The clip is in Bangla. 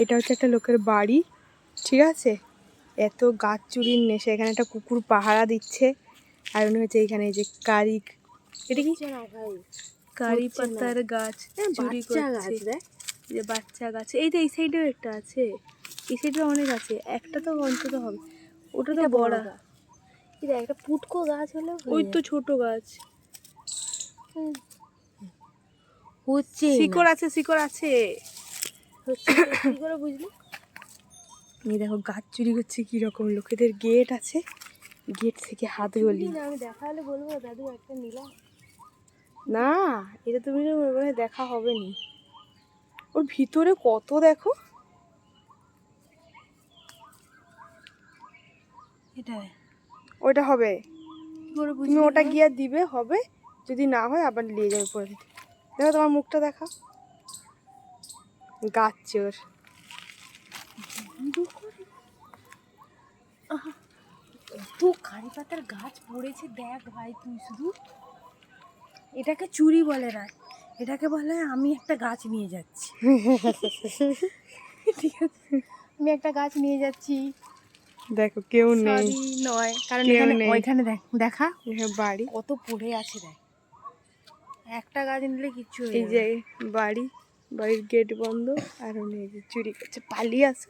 এটা হচ্ছে একটা লোকের বাড়ি, ঠিক আছে। এত গাছ চুরির নেশা, এখানে একটা কুকুর পাহারা দিচ্ছে। আর উনি হচ্ছে এখানে এই যে এটা কি কারি পাতার গাছ চুরি করছে। যে বাচ্চা গাছ এই তো এই সাইডেও একটা আছে, এই সাইডে অনেক আছে, একটা তো অন্তত হবে। ওটা তো বড়, এটা একটা পুটকো গাছ হলো, ওই তো ছোট গাছ হচ্ছে শিকড় আছে, শিকড় আছে। কি করে বুঝলি? এই দেখো গাছ চুরি করছে কিরকম, লোকেদের গেট আছে, গেট থেকে হাত গলি। আমি দেখা হলে বলবো দাদু একটা নিলাম না, এটা তুমি মনে দেখা হবে নি। ওর ভিতরে কত দেখো, এটা ওইটা হবে। তুমি ওটা বুঝলি গিয়ে দিবে, হবে। যদি না হয় আবার নিয়ে যাবে পরে। দেখো তোমার মুখটা দেখা, গাছ চোর। তো কারি পাতার গাছ পড়েছে, দেখ ভাই তুই শুধু। এটাকে চুরি বলে না, এটাকে বলে আমি একটা গাছ নিয়ে যাচ্ছি। ঠিক আছে, আমি একটা গাছ নিয়ে যাচ্ছি। দেখো কেউ নেই, সরি নয়, কারণ কেউ এখানে নেই। ওইখানে দেখা বাড়ি কত পড়ে আছে, দেখ একটা গাছ নিলে কিচ্ছু এই যে বাড়ি, বাড়ির গেট বন্ধ। আর উনি চুরি করছে, পালিয়ে আসে।